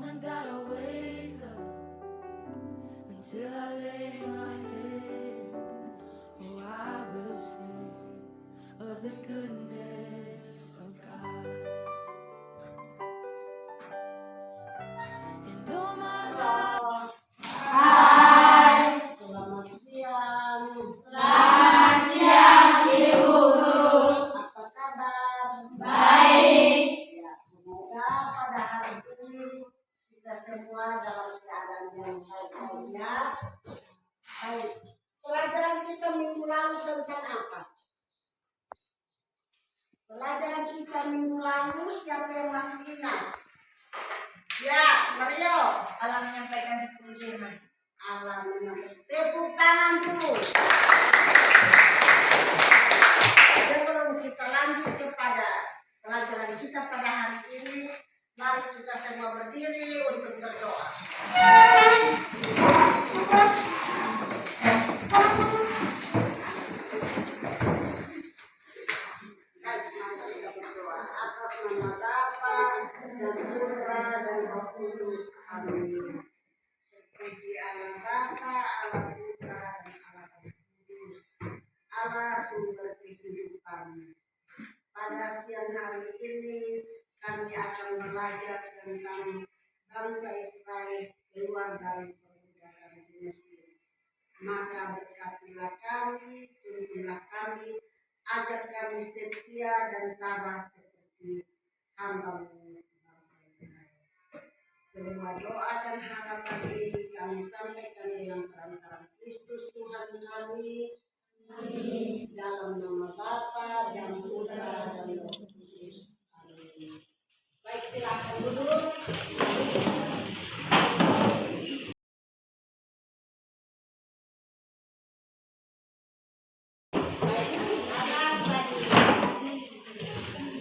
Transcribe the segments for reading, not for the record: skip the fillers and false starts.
moment that I wake up until I lay my head. Oh, I will sing of the goodness of God. And all my life. Hai, selamat siang. Selamat siang, Ibu Guru. Apa kabar? Baik. Ya, semoga pada hari ini kita semua dalam keadaan yang baik-baik ya. Baik. Pelajaran kita minggu lalu tentang apa? Pelajaran kita minggu lalu siapa yang masih ingat? Ya, Mario. Alam menyampaikan 10 Alam menyampaikan. Tepuk tangan dulu. Sebelum kita lanjut kepada pelajaran kita pada hari ini, mari kita semua berdiri untuk berdoa. Atas nama Bapa dan Putra dan Roh Kudus. Amin. Terpuji Allah Bapa, Allah Putra dan Allah Roh Kudus. Allah sumber kehidupan. Pada siang hari ini kami akan belajar tentang bangsa Israel keluar dari perbudakan di Mesir. Maka berkatilah kami, tuntunlah kami, agar kami setia dan tabah seperti hamba-Mu bangsa Israel. Semua doa dan harapan ini kami sampaikan dengan perantara Kristus Tuhan kami. Amin. Dalam nama Bapa dan Putra dan Roh Kudus. Amin. Baik, silakan duduk.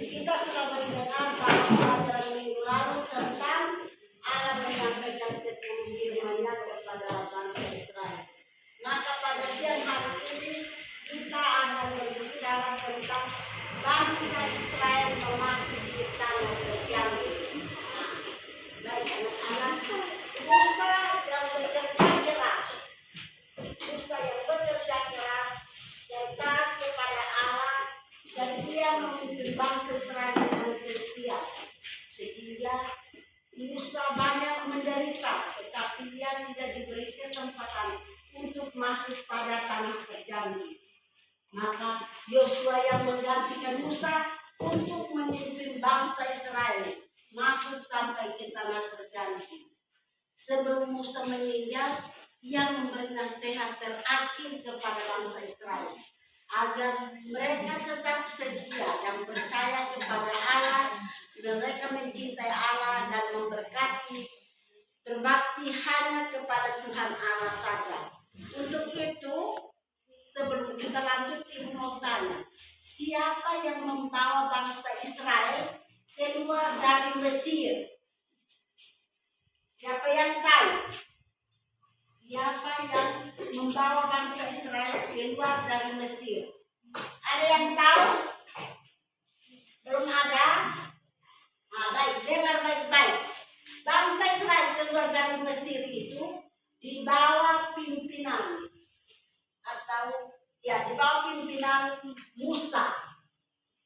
Kita sudah mendengar pelajaran minggu lalu tentang Allah menyampaikan 10 firman-Nya kepada bangsa Israel. Maka pada siang hari ini kita akan berbicara tentang bangsa Israel memasuki tanah berjanji. Baik anak-anak, Musa yang bekerja keras, Musa yang bekerja keras dan taat kepada Allah, dan dia memimpin bangsa Israel dengan setia, sehingga Musa banyak menderita, tetapi dia tidak diberi kesempatan untuk masuk pada tanah berjanji. Maka Yosua yang menggantikan Musa untuk memimpin bangsa Israel masuk sampai ke tanah berjanji. Sebelum Musa meninggal, ia memberi nasihat terakhir kepada bangsa Israel agar mereka tetap setia dan percaya kepada Allah, mereka mencintai Allah dan memberkati, berbakti hanya kepada Tuhan Allah saja. Untuk itu, sebelum kita lanjut, Ibu mau tanya, siapa yang membawa bangsa Israel keluar dari Mesir? Siapa yang tahu? Siapa yang membawa bangsa Israel keluar dari Mesir? Ada yang tahu? Belum ada? Nah, baik, dengar baik-baik. Bangsa Israel keluar dari Mesir itu di bawah pimpinan di bawah pimpinan Musa.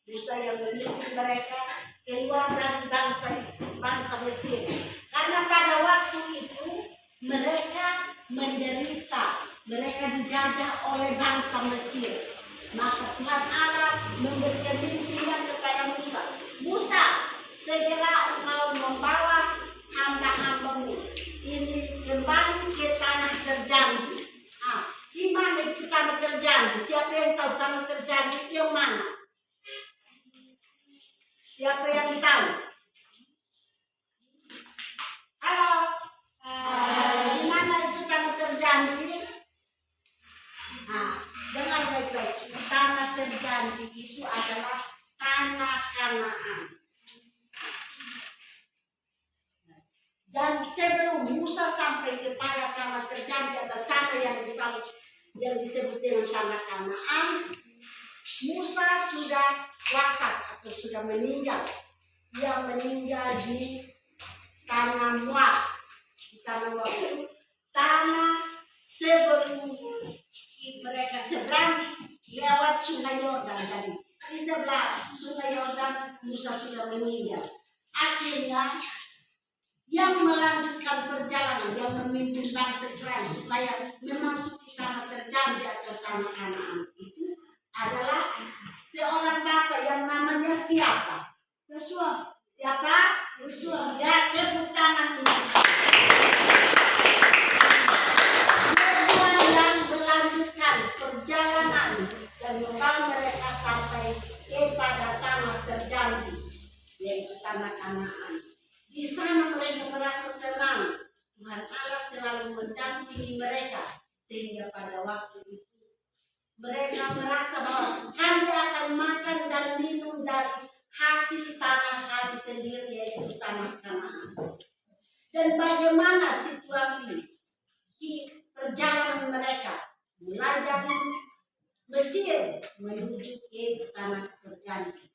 Musa yang memimpin mereka keluar dari bangsa Mesir. Karena pada waktu itu mereka menderita, mereka dijajah oleh bangsa Mesir. Maka Tuhan Allah memberikan pimpinan kepada Musa. Musa, segera mau membawa hamba-hambamu ini kembali ke tanah terjanji. Di mana itu tanah terjanji? Siapa yang tahu tanah terjanji itu yang mana? Siapa yang tahu? Halo? Di mana itu tanah terjanji? Dengar baik-baik. Tanah terjanji itu adalah tanah Kanaan. Dan sebelum Musa sampai kepada tanah terjanji atau tanah yang disebut dengan tanah Kanaan, Musa sudah wafat atau sudah meninggal. Dia meninggal di tanah Moab. Tanah Moab itu tanah sebelum mereka seberang lewat sungai Yordan. Jadi di sebelah sungai Yordan Musa sudah meninggal. Akhirnya yang melanjutkan perjalanan, yang memimpin bangsa Israel supaya memasuki tanah terjanji atau tanah Kanaan itu adalah seorang bapak yang namanya siapa? Yosua. Siapa? Yosua. Ya, tepuk tangan. Yosua yang melanjutkan perjalanan dan membawa mereka sampai kepada tanah terjanji, yaitu tanah Kanaan. Di sana mereka merasa senang. Tuhan Allah selalu mendampingi mereka sehingga pada waktu itu mereka merasa bahwa kami akan makan dan minum dari hasil tanah kami sendiri, yaitu tanah Kanaan. Dan bagaimana situasi di perjalanan mereka mulai dari Mesir menuju ke tanah terjanji.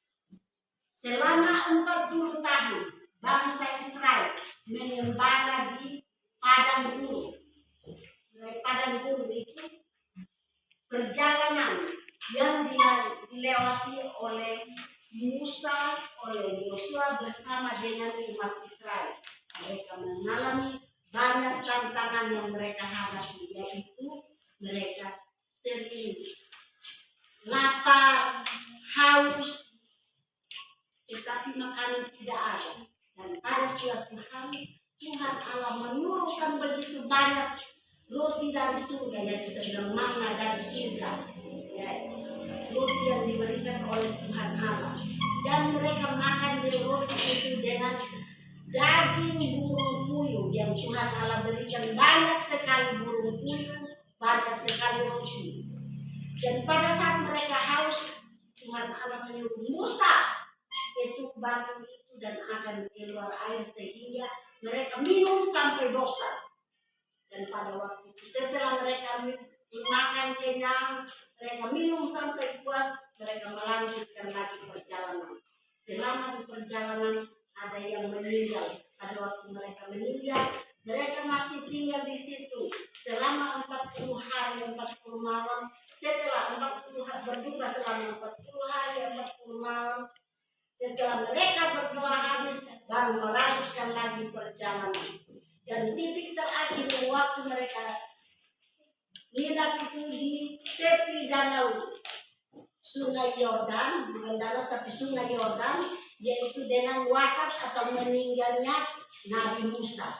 Selama 40 tahun bangsa Israel mengembara di padang gurun. Padang gurun itu perjalanan yang dilewati oleh Musa, oleh Yosua bersama dengan umat Israel. Mereka mengalami banyak tantangan yang mereka hadapi, yaitu mereka sering lapar, haus, tetapi makanan tidak ada. Dan pada suatu hari Tuhan Allah menurunkan begitu banyak roti dari surga, yang kita bilang manna dari surga, ya, roti yang diberikan oleh Tuhan Allah. Dan mereka makan dari roti itu dengan daging burung puyuh yang Tuhan Allah berikan, banyak sekali burung puyuh, banyak sekali roti. Dan pada saat mereka haus, Tuhan Allah menyuruh Musa ketuk batu itu dan akan keluar air sehingga mereka minum sampai bosan. Dan pada waktu itu setelah mereka makan kenyang, mereka minum sampai puas, mereka melanjutkan lagi perjalanan. Selama di perjalanan ada yang meninggal. Pada waktu mereka meninggal, mereka masih tinggal di situ selama 40 hari 40 malam. Setelah 40 hari berduka selama 40 hari 40 malam. Setelah mereka berdoa habis, baru melanjutkan lagi perjalanan. Dan titik terakhir waktu mereka nginap itu di tepi danau Sungai Yordan, bukan danau tapi Sungai Yordan, yaitu dengan wafat atau meninggalnya Nabi Musa.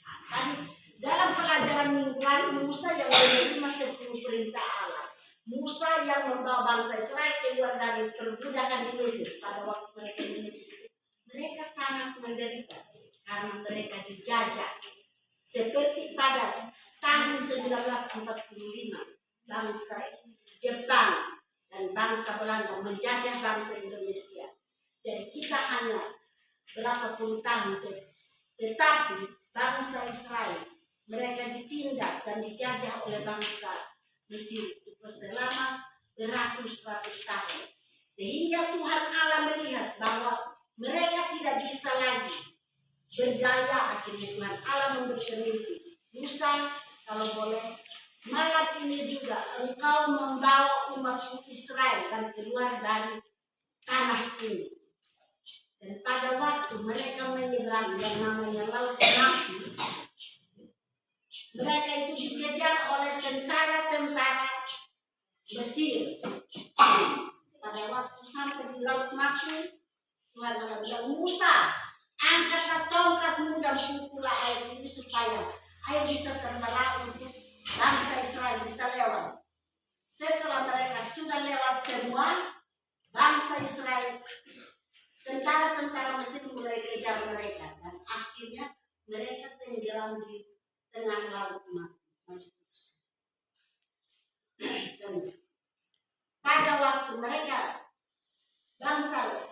Nah, dalam pelajaran mingguan, Musa yang menerima 10 perintah Allah. Musa yang membawa bangsa Israel keluar dari perbudakan di Mesir. Pada waktu mereka di Mesir, mereka sangat menderita karena mereka dijajah. Seperti pada tahun 1945, bangsa Jepang dan bangsa Belanda menjajah bangsa Indonesia. Jadi kita hanya berapa puluh tahun, tetapi bangsa Israel mereka ditindas dan dijajah oleh bangsa Mesir selama beratus-ratus tahun, sehingga Tuhan Allah melihat bahwa mereka tidak bisa lagi berdaya. Akhirnya Tuhan Allah memberikan mimpi, Musa, kalau boleh malam ini juga engkau membawa umat Israel dan keluar dari tanah ini. Dan pada waktu mereka menyeberang yang namanya Laut Mati, mereka itu dikejar oleh tentara-tentara Mesir. Pada waktu sampai di Laut Mati, Tuhan Allah bilang, Musa, angkatlah tongkatmu dan pukullah air ini supaya air bisa terbelah untuk bangsa Israel bisa lewat. Setelah mereka sudah lewat semua, bangsa Israel, tentara-tentara Mesir mulai kejar mereka, dan akhirnya mereka tenggelam di tengah Laut Mati. Dan pada waktu mereka bangsa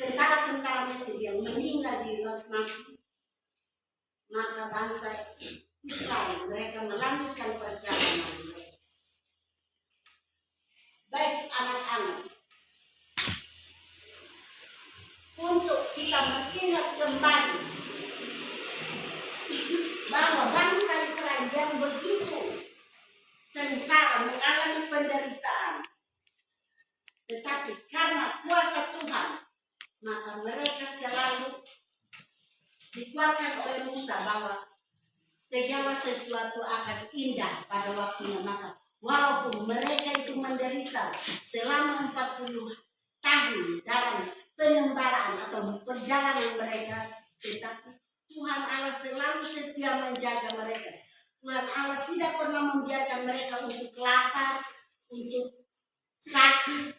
tentara-tentara Mesir yang meninggal di Laut Mati, maka bangsa Israel mereka melanjutkan perjalanan mereka. Baik anak-anak, untuk kita mengingat kembali bahwa bangsa Israel yang begitu sengsara mengalami penderitaan, tetapi karena kuasa Tuhan, maka mereka selalu dikuatkan oleh Musa bahwa segala sesuatu akan indah pada waktunya. Maka walaupun mereka itu menderita selama 40 tahun dalam penyembaraan atau perjalanan mereka, tetapi Tuhan Allah selalu setia menjaga mereka. Tuhan Allah tidak pernah membiarkan mereka untuk lapar, untuk sakit.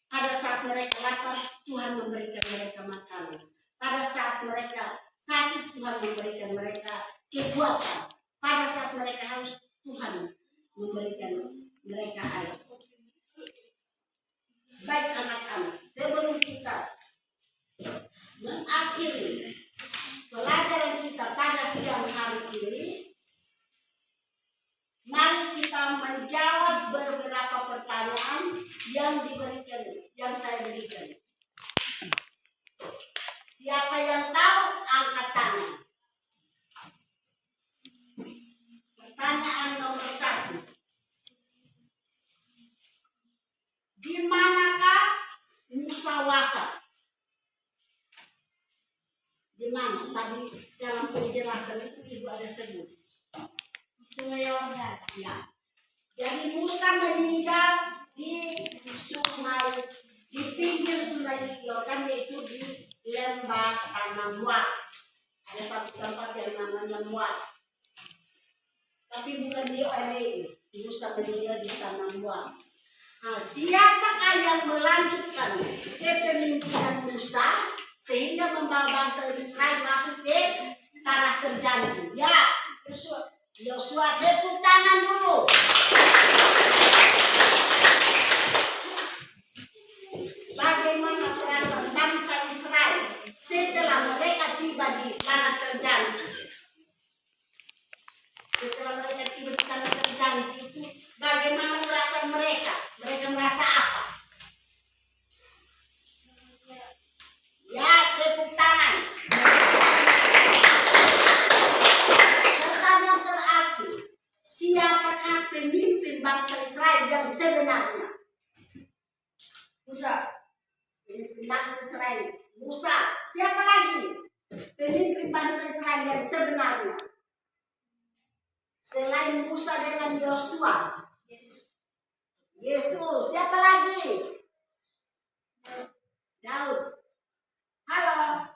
Pada saat mereka lapar, Tuhan memberikan mereka makanan. Pada saat mereka sakit, Tuhan memberikan mereka kekuatan. Pada saat mereka haus, Tuhan memberikan mereka air. Baik anak-anak, sebelum kita mengakhiri pelajaran kita pada siang hari ini, mari kita menjawab beberapa pertanyaan yang saya berikan. Siapa yang tahu, angkat tangan. Pertanyaan nomor 1. Di manakah Musa wafat? Di mana? Tadi dalam penjelasan itu Ibu ada sebut. Sungai Yordan. Ya. Jadi Musa meninggal di sungai, di pinggir sungai Yordan, yaitu di lembah tanah Moab. Ada satu tempat yang namanya Moab. Tapi bukan di Orei. Musa meninggal di tanah Moab. Nah, siapakah yang melanjutkan kepemimpinan Musa sehingga membawa bangsa Israel masuk ke tanah terjanji? Ya, Yosua, tepuk tangan dulu. Bagaimana perasaan bangsa Israel setelah mereka tiba di tanah terjanji? Setelah mereka tiba di tanah terjanji itu, bagaimana perasaan mereka? Mereka merasa apa? Ya, tepuk tangan. Pertanyaan terakhir, siapakah pemimpin bangsa Israel yang sebenarnya? Musa. Pemimpin bangsa Israel, Musa. Siapa lagi pemimpin bangsa Israel yang sebenarnya? Selain Musa dengan Yosua, Yesus. Siapa lagi? Daud. Halo.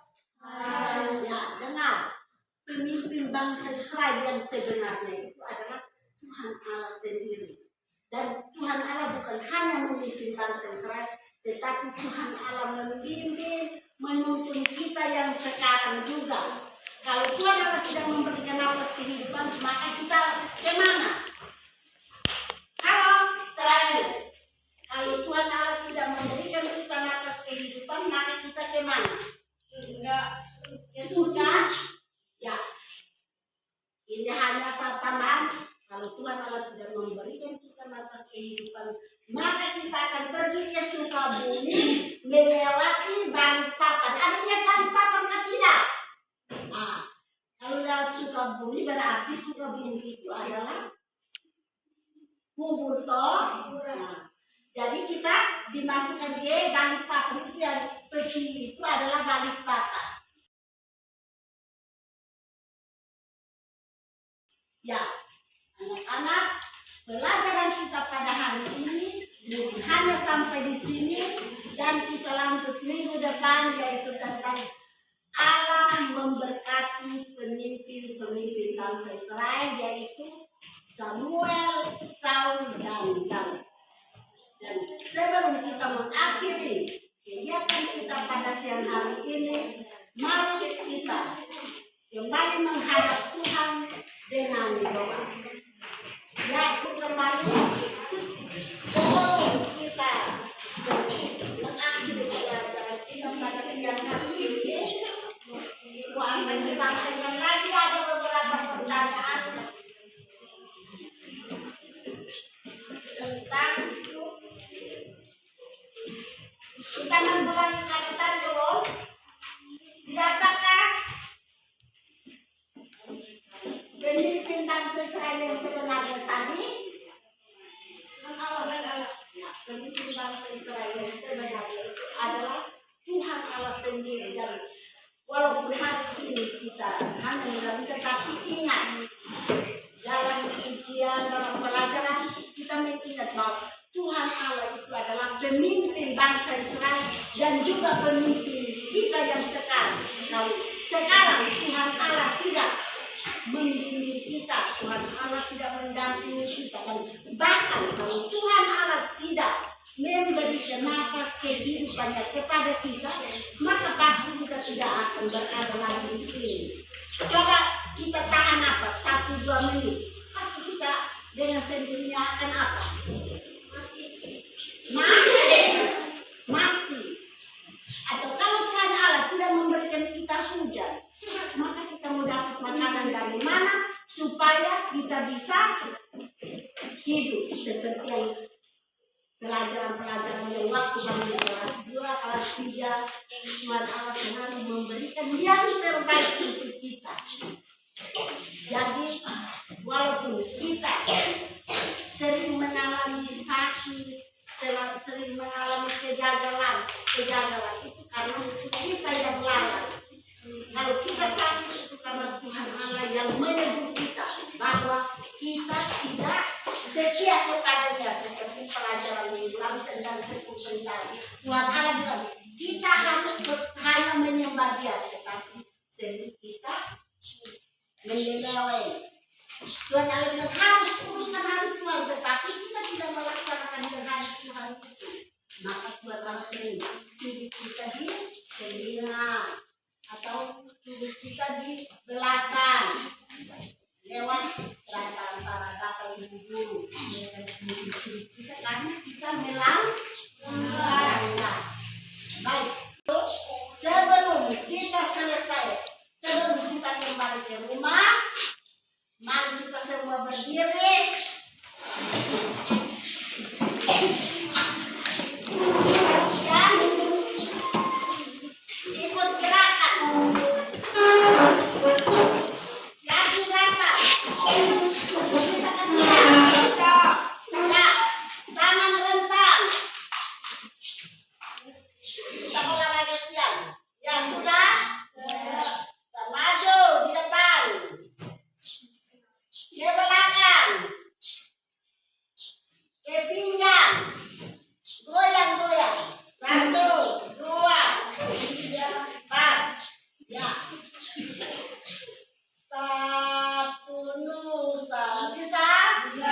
Ya, dengar. Pemimpin bangsa Israel yang sebenarnya itu adalah Tuhan Allah sendiri. Dan Tuhan Allah bukan hanya memimpin bangsa Israel, tetapi Tuhan Allah membimbing, menuntun kita yang sekarang juga. Kalau Tuhan Allah tidak memberikan nafas kehidupan, maka kita kemana? Halo, terakhir. Kalau Tuhan Allah tidak memberikan kita nafas kehidupan, maka kita kemana? Ke surga? Ya. Ini hanya sabtaman. Kalau Tuhan Allah tidak memberikan kita nafas kehidupan, maka kita akan pergi ke Sukabumi, melewati Balikpapan. Ada lihat Balikpapan atau tidak? Nah, kalau lewat Sukabumi, berarti Sukabumi itu adalah kubur toh. Nah, jadi kita dimasukkan ke Balikpapan. Itu yang kecil itu adalah Balikpapan. Ya, anak-anak, pelajaran kita pada hari ini hanya sampai di sini, dan kita lanjut minggu depan, yaitu tentang Allah memberkati pemimpin bangsa Israel, yaitu Samuel, Saul, dan Daud. Dan sebelum kita mengakhiri kegiatan kita pada siang hari ini, mari kita kembali menghadap Tuhan dengan doa. Ya, kembali sebelum kita mengakhiri pelajaran kita pada siang hari ini, Ibu akan disampaikan lagi ada beberapa pertanyaan tentang kita memulai kajian dulu. Siapakah Israel yang sebenarnya tadi, pemimpin bangsa Israel yang sebenarnya itu adalah Tuhan Allah sendiri. Dan walaupun hari ini kita hanya mengalami, tapi ingat dalam ujian, dalam pelajaran kita mengingat bahwa Tuhan Allah itu adalah pemimpin bangsa Israel dan juga pemimpin kita yang sekarang. Sekarang Tuhan Allah tidak membimbing kita, Tuhan Allah tidak mendampingi kita, dan bahkan kalau Tuhan Allah tidak memberikan nafas kehidupannya kepada kita, maka pasti kita tidak akan berada lagi di sini. Coba kita tahan nafas 1-2 menit, pasti kita dengan sendirinya akan apa? Mati. Atau kalau Tuhan Allah tidak memberikan kita hujan, maka kita mau dapat makanan dari mana supaya kita bisa hidup seperti yang pelajaran-pelajaran yang waktu kami kelas 2, kelas 3, Tuhan Allah selalu memberikan yang terbaik untuk kita. Jadi walaupun kita sering mengalami sakit, sering mengalami kegagalan itu karena kita yang lalai. Kalau kita sakit itu karena Tuhan Allah yang menegur kita bahwa kita tidak setia kepadanya, seperti pelajaran minggu lalu tentang 10 perintah. Tuhan Allah bilang kita harus hanya menyembah Dia, tetapi sering kita menyeleweng. Tuhan Allah bilang harus uruskan hari Tuhan, tetapi kita tidak melaksanakan hari Tuhan itu. Maka Tuhan Allah sering tubuh kita di telinga atau tubuh kita di belakang lewat perantara para bapak ibu guru kita karena kita melanggar. Baik, sebelum kita selesai, sebelum kita kembali ke rumah, mari kita semua berdiri. Ikut gerakan. Lagi rapat. Bisa kan? Bisa. Ya, tangan rentang. Kita olahraga siang. Ya sudah. Kita maju di depan. Ke belakang. Ke pinggang. Goyang-goyang. 1, 2, 3, 4. Ya. 1 nusa. Bisa? Bisa.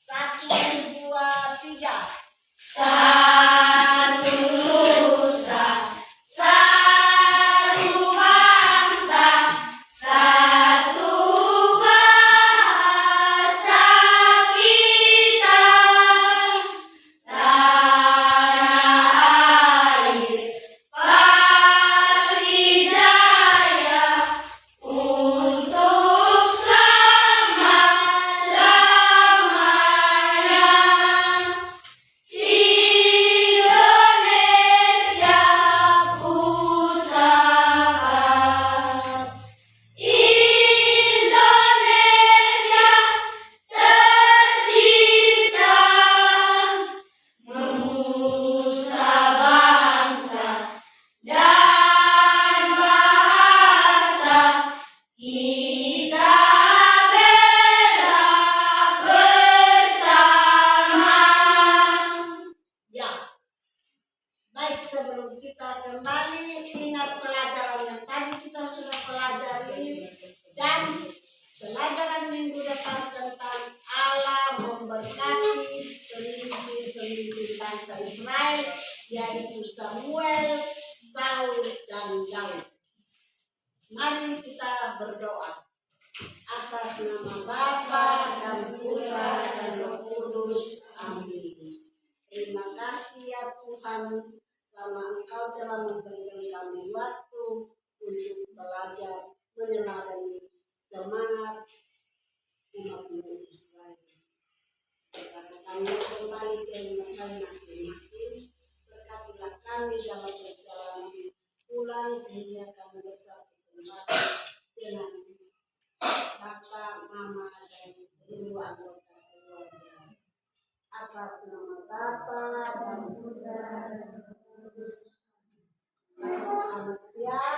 1, 2, 3. 1 nusa, 1 bangsa, 1 bahasa kita. Tanah air pasti jaya untuk selama-lamanya. Indonesia pusaka, Indonesia tercipta, menusa bangsa dan bahasa kita bela bersama. Ya. Baik, sebelum kita kembali, ingat pelajaran yang tadi kita sudah pelajari dan pelajaran minggu depan tentang Allah memberkati pemimpin bangsa Israel, yaitu Samuel, Saul, dan Daud. Mari kita berdoa atas nama Bapa dan Putra dan Roh Kudus. Amin. Terima kasih ya Tuhan, karena Engkau telah memberikan kami waktu untuk belajar meneladani semangat umat Israel. Karena kami kembali ke negara masing-masing, berkatilah kami dalam perjalanan pulang sehingga kami bersatu kembali dengan Bapa, Mama, atas nama Bapa dan Putra dan Roh Kudus. Selamat siang.